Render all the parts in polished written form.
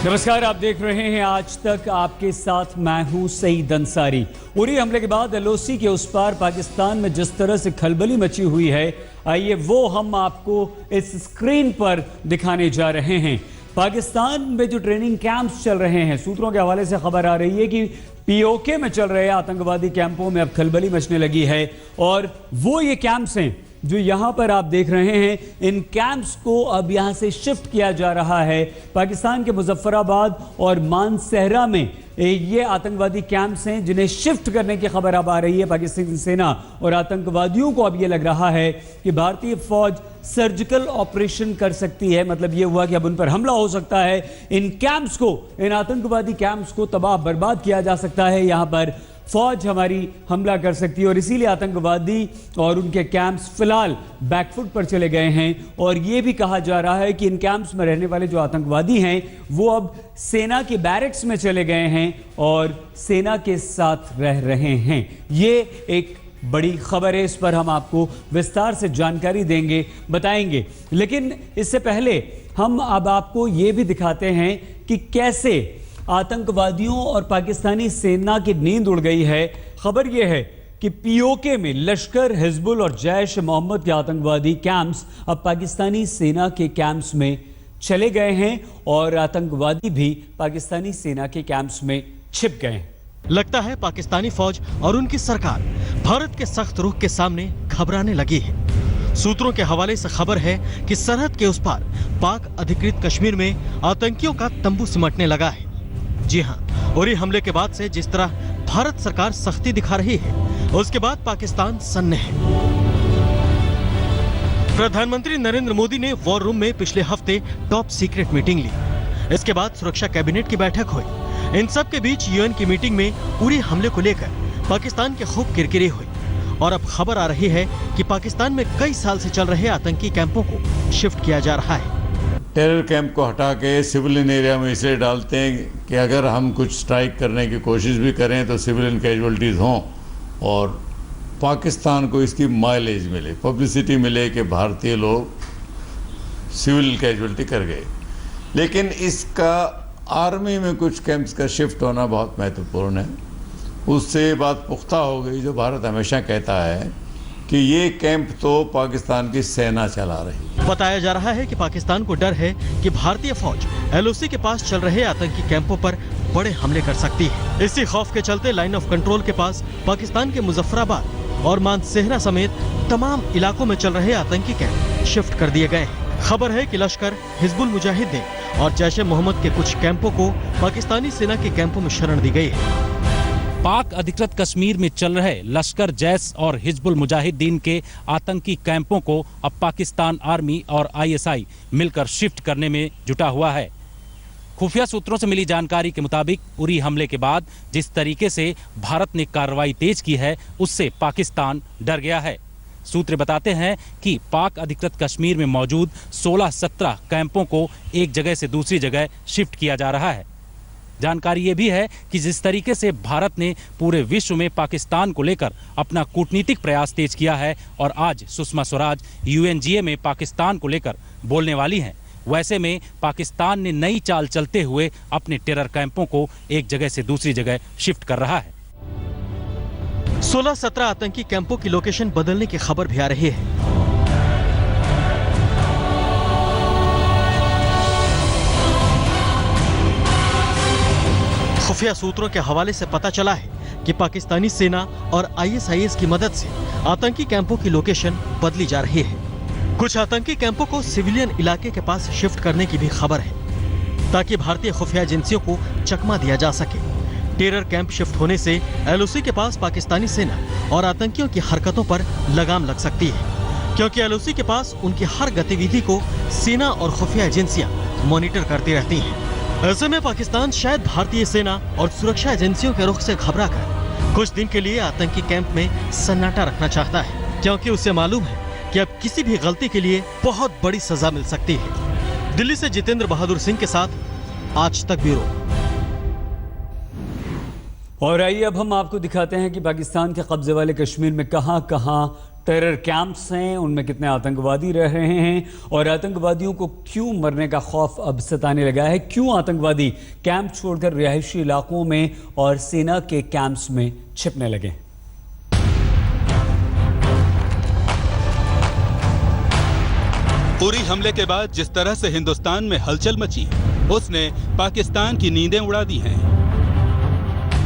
नमस्कार, आप देख रहे हैं आज तक। आपके साथ मैं हूं सईद अंसारी। उरी हमले के बाद एलओसी के उस पार पाकिस्तान में जिस तरह से खलबली मची हुई है, आइए वो हम आपको इस स्क्रीन पर दिखाने जा रहे हैं। पाकिस्तान में जो ट्रेनिंग कैंप्स चल रहे हैं, सूत्रों के हवाले से खबर आ रही है कि पीओके में चल रहे आतंकवादी कैंपों में अब खलबली मचने लगी है। और वो ये कैंप्स हैं जो यहाँ पर आप देख रहे हैं। इन कैंप्स को अब यहाँ से शिफ्ट किया जा रहा है। पाकिस्तान के मुजफ्फराबाद और मानसहरा में ये आतंकवादी कैंप्स हैं जिन्हें शिफ्ट करने की खबर अब आ रही है। पाकिस्तानी सेना और आतंकवादियों को अब ये लग रहा है कि भारतीय फौज सर्जिकल ऑपरेशन कर सकती है। मतलब ये हुआ कि अब उन पर हमला हो सकता है। इन कैंप्स को, इन आतंकवादी कैंप्स को तबाह बर्बाद किया जा सकता है। यहाँ पर फौज हमारी हमला कर सकती है और इसीलिए आतंकवादी और उनके कैंप्स फिलहाल बैकफुट पर चले गए हैं। और ये भी कहा जा रहा है कि इन कैंप्स में रहने वाले जो आतंकवादी हैं वो अब सेना के बैरक्स में चले गए हैं और सेना के साथ रह रहे हैं। ये एक बड़ी खबर है, इस पर हम आपको विस्तार से जानकारी देंगे, बताएंगे। लेकिन इससे पहले हम अब आपको ये भी दिखाते हैं कि कैसे आतंकवादियों और पाकिस्तानी सेना की नींद उड़ गई है। खबर यह है कि पीओके में लश्कर, हिजबुल और जैश मोहम्मद के आतंकवादी कैंप्स अब पाकिस्तानी सेना के कैंप्स में चले गए हैं और आतंकवादी भी पाकिस्तानी सेना के कैंप्स में छिप गए हैं। लगता है पाकिस्तानी फौज और उनकी सरकार भारत के सख्त रुख के सामने घबराने लगी है। सूत्रों के हवाले से खबर है कि सरहद के उस पार पाक अधिकृत कश्मीर में आतंकियों का तंबू सिमटने लगा है। जी हां, उरी हमले के बाद से जिस तरह भारत सरकार सख्ती दिखा रही है, उसके बाद पाकिस्तान सन्न है। प्रधानमंत्री नरेंद्र मोदी ने वॉर रूम में पिछले हफ्ते टॉप सीक्रेट मीटिंग ली। इसके बाद सुरक्षा कैबिनेट की बैठक हुई। इन सब के बीच यूएन की मीटिंग में उरी हमले को लेकर पाकिस्तान के खूब किरकिरी हुई और अब खबर आ रही है कि पाकिस्तान में कई साल से चल रहे आतंकी कैंपों को शिफ्ट किया जा रहा है। टेरर कैंप को हटा के सिविलियन एरिया में इसलिए डालते हैं कि अगर हम कुछ स्ट्राइक करने की कोशिश भी करें तो सिविलियन कैजुअल्टीज़ हों और पाकिस्तान को इसकी माइलेज मिले, पब्लिसिटी मिले कि भारतीय लोग सिविल कैजुअल्टी कर गए। लेकिन इसका आर्मी में कुछ कैंप्स का शिफ्ट होना बहुत महत्वपूर्ण है। उससे बात पुख्ता हो गई जो भारत हमेशा कहता है कि ये कैंप तो पाकिस्तान की सेना चला रही है। बताया जा रहा है कि पाकिस्तान को डर है कि भारतीय फौज एलओसी के पास चल रहे आतंकी कैंपों पर बड़े हमले कर सकती है। इसी खौफ के चलते लाइन ऑफ कंट्रोल के पास पाकिस्तान के मुजफ्फराबाद और मानसहरा समेत तमाम इलाकों में चल रहे आतंकी कैंप शिफ्ट कर दिए गए हैं। खबर है कि लश्कर, हिजबुल मुजाहिदीन और जैश मोहम्मद के कुछ कैंपों को पाकिस्तानी सेना के कैंपों में शरण दी गई है। पाक अधिकृत कश्मीर में चल रहे लश्कर, जैश और हिजबुल मुजाहिदीन के आतंकी कैंपों को अब पाकिस्तान आर्मी और आईएसआई मिलकर शिफ्ट करने में जुटा हुआ है। खुफिया सूत्रों से मिली जानकारी के मुताबिक उरी हमले के बाद जिस तरीके से भारत ने कार्रवाई तेज की है, उससे पाकिस्तान डर गया है। सूत्र बताते हैं कि पाक अधिकृत कश्मीर में मौजूद 16-17 कैंपों को एक जगह से दूसरी जगह शिफ्ट किया जा रहा है। जानकारी ये भी है कि जिस तरीके से भारत ने पूरे विश्व में पाकिस्तान को लेकर अपना कूटनीतिक प्रयास तेज किया है और आज सुषमा स्वराज यूएनजीए में पाकिस्तान को लेकर बोलने वाली हैं, वैसे में पाकिस्तान ने नई चाल चलते हुए अपने टेरर कैंपों को एक जगह से दूसरी जगह शिफ्ट कर रहा है। 16-17 आतंकी कैंपों की लोकेशन बदलने की खबर भी आ रही है। खुफिया सूत्रों के हवाले से पता चला है कि पाकिस्तानी सेना और आईएसआईएस की मदद से आतंकी कैंपों की लोकेशन बदली जा रही है। कुछ आतंकी कैंपों को सिविलियन इलाके के पास शिफ्ट करने की भी खबर है ताकि भारतीय खुफिया एजेंसियों को चकमा दिया जा सके। टेरर कैंप शिफ्ट होने से एलओसी के पास पाकिस्तानी सेना और आतंकियों की हरकतों पर लगाम लग सकती है, क्योंकि एलओसी के पास उनकी हर गतिविधि को सेना और खुफिया एजेंसियां मॉनिटर करती रहती हैं। ऐसे में पाकिस्तान शायद भारतीय सेना और सुरक्षा एजेंसियों के रुख से घबराकर कुछ दिन के लिए आतंकी कैंप में सन्नाटा रखना चाहता है, क्योंकि उसे मालूम है कि अब किसी भी गलती के लिए बहुत बड़ी सजा मिल सकती है। दिल्ली से जितेंद्र बहादुर सिंह के साथ आज तक ब्यूरो। और आइए अब हम आपको दिखाते हैं कि पाकिस्तान के कब्जे वाले कश्मीर में कहां-कहां टेरर कैंप्स हैं, उनमें कितने आतंकवादी रह रहे हैं और आतंकवादियों को क्यों मरने का खौफ अब सताने लगा है, क्यों आतंकवादी कैंप छोड़कर रिहायशी इलाकों में और सेना के कैंप्स में छिपने लगे। उरी हमले के बाद जिस तरह से हिंदुस्तान में हलचल मची, उसने पाकिस्तान की नींदें उड़ा दी हैं।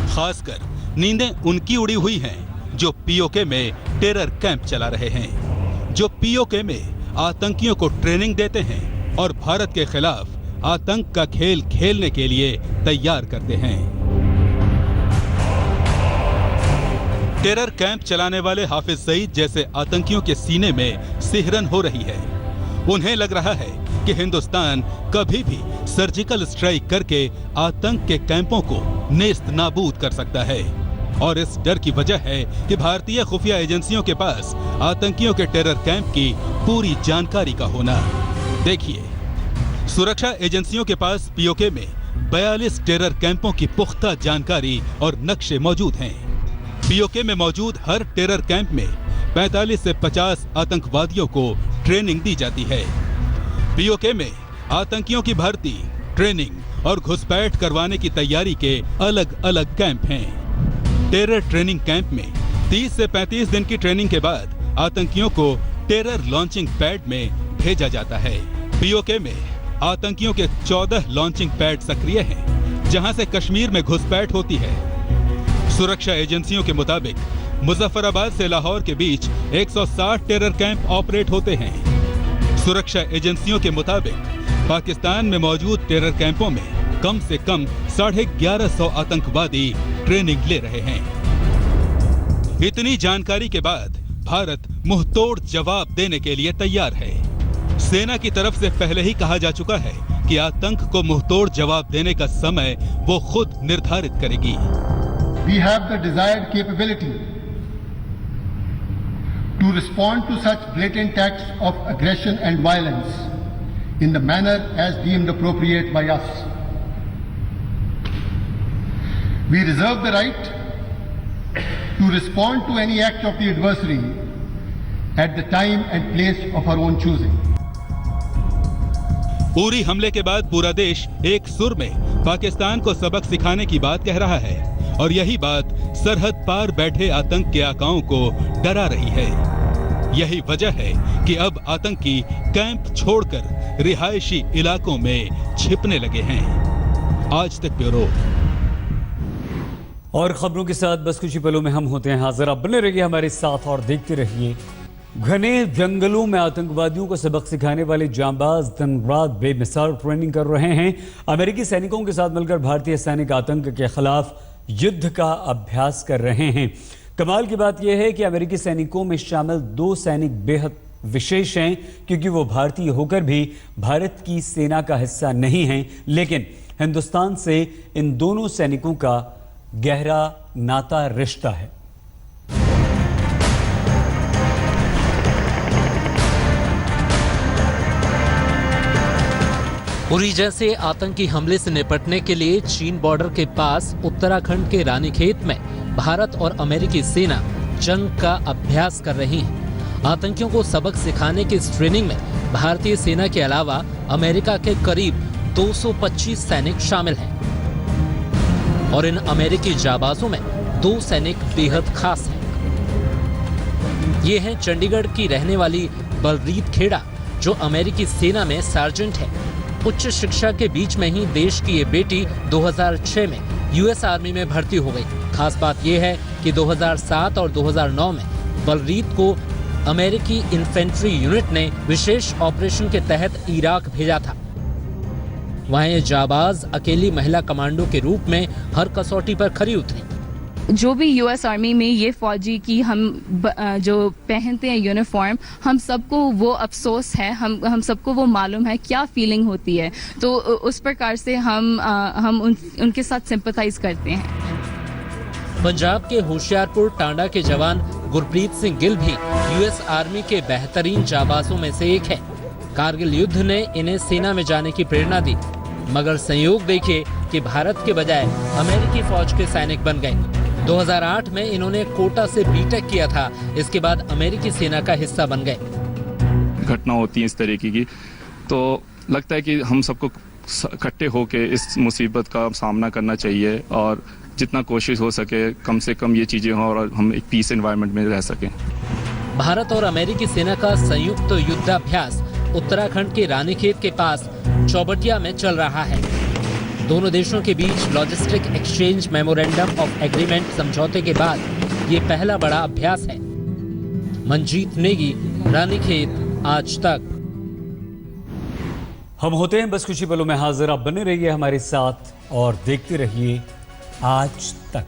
खासकर नींदें उनकी उड़ी हुई हैं जो पीओके में टेरर कैंप चला रहे हैं, जो पीओके में आतंकियों को ट्रेनिंग देते हैं और भारत के खिलाफ आतंक का खेल खेलने के लिए तैयार करते हैं। टेरर कैंप चलाने वाले हाफिज सईद जैसे आतंकियों के सीने में सिहरन हो रही है। उन्हें लग रहा है कि हिंदुस्तान कभी भी सर्जिकल स्ट्राइक करके आतंक के कैंपों को नेस्त नाबूद कर सकता है और इस डर की वजह है कि भारतीय खुफिया एजेंसियों के पास आतंकियों के टेरर कैंप की पूरी जानकारी का होना। देखिए, सुरक्षा एजेंसियों के पास पीओके में 42 टेरर कैंपों की पुख्ता जानकारी और नक्शे मौजूद हैं। पीओके में मौजूद हर टेरर कैंप में 45 से 50 आतंकवादियों को ट्रेनिंग दी जाती है। पीओके में आतंकियों की भर्ती, ट्रेनिंग और घुसपैठ करवाने की तैयारी के अलग अलग कैंप हैं। टेरर ट्रेनिंग कैंप में 30 से 35 दिन की ट्रेनिंग के बाद आतंकियों को टेरर लॉन्चिंग पैड में भेजा जाता है। पीओके में आतंकियों के 14 लॉन्चिंग पैड सक्रिय हैं, जहां से कश्मीर में घुसपैठ होती है। सुरक्षा एजेंसियों के मुताबिक मुजफ्फराबाद से लाहौर के बीच 160 टेरर कैंप ऑपरेट होते हैं। सुरक्षा एजेंसियों के मुताबिक पाकिस्तान में मौजूद टेरर कैंपों में कम से कम 1150 आतंकवादी ट्रेनिंग ले रहे हैं। इतनी जानकारी के बाद भारत मुंहतोड़ जवाब देने के लिए तैयार है। सेना की तरफ से पहले ही कहा जा चुका है कि आतंक को मुंहतोड़ जवाब देने का समय वो खुद निर्धारित करेगी। We have the desired capability to respond to such blatant acts of aggression and violence in the manner as deemed appropriate by us. We reserve the right to respond to any act of the adversary at the time and place of our own choosing. Uri हमले के बाद पूरा देश एक सुर में पाकिस्तान को सबक सिखाने की बात कह रहा है और यही बात सरहद पार बैठे आतंक के आकाओं को डरा रही है। यही वजह है कि अब आतंकी कैंप छोड़कर रिहायशी इलाकों में छिपने लगे हैं। आज तक ब्यूरो। और खबरों के साथ बस कुछ ही पलों में हम होते हैं हाजिर। आप बने रहिए हमारे साथ और देखते रहिए। घने जंगलों में आतंकवादियों को सबक सिखाने वाले जांबाज दिन रात बेमिसाल ट्रेनिंग कर रहे हैं। अमेरिकी सैनिकों के साथ मिलकर भारतीय सैनिक आतंक के खिलाफ युद्ध का अभ्यास कर रहे हैं। कमाल की बात यह है कि अमेरिकी सैनिकों में शामिल 2 सैनिक बेहद विशेष हैं, क्योंकि वो भारतीय होकर भी भारत की सेना का हिस्सा नहीं हैं, लेकिन हिंदुस्तान से इन दोनों सैनिकों का गहरा नाता रिश्ता है। उरी जैसे आतंकी हमले से निपटने के लिए चीन बॉर्डर के पास उत्तराखंड के रानीखेत में भारत और अमेरिकी सेना जंग का अभ्यास कर रही है। आतंकियों को सबक सिखाने की इस ट्रेनिंग में भारतीय सेना के अलावा अमेरिका के करीब 225 सैनिक शामिल हैं और इन अमेरिकी जाबाजों में 2 सैनिक बेहद खास हैं। ये हैं चंडीगढ़ की रहने वाली बलरीत खेड़ा, जो अमेरिकी सेना में सार्जेंट है। उच्च शिक्षा के बीच में ही देश की ये बेटी 2006 में यूएस आर्मी में भर्ती हो गई। खास बात यह है कि 2007 और 2009 में बलरीत को अमेरिकी इन्फेंट्री यूनिट ने विशेष ऑपरेशन के तहत इराक भेजा था। वहां ये जाबाज अकेली महिला कमांडो के रूप में हर कसौटी पर खरी उतरी। जो भी यूएस आर्मी में ये फौजी की हम जो पहनते हैं यूनिफॉर्म, हम सबको वो अफसोस है, हम सबको वो मालूम है क्या फीलिंग होती है। तो उस प्रकार से हम उनके साथ सिंपथाइज करते हैं। पंजाब के होशियारपुर टांडा के जवान गुरप्रीत सिंह गिल भी यूएस आर्मी के बेहतरीन जाबाजों में से एक है। कारगिल युद्ध ने इन्हें सेना में जाने की प्रेरणा दी, मगर संयोग देखिए कि भारत के बजाय अमेरिकी फौज के सैनिक बन गए। 2008 में इन्होंने कोटा से बीटेक किया था। इसके बाद अमेरिकी सेना का हिस्सा बन गए। घटना होती है इस तरीके की, तो लगता है कि हम सबको इकट्ठे होके इस मुसीबत का सामना करना चाहिए और जितना कोशिश हो सके कम से कम ये चीज़ें हों और हम एक पीस एनवायरनमेंट में रह सकें। भारत और अमेरिकी सेना का संयुक्त युद्धाभ्यास उत्तराखंड के रानीखेत के पास चौबटिया में चल रहा है। दोनों देशों के बीच logistic exchange memorandum of agreement समझौते के बाद ये पहला बड़ा अभ्यास है। मंजीत नेगी, रानीखेत, आज तक। हम होते हैं बस कुछ ही पलों में हाजिर। आप बने रहिए हमारे साथ और देखते रहिए आज तक।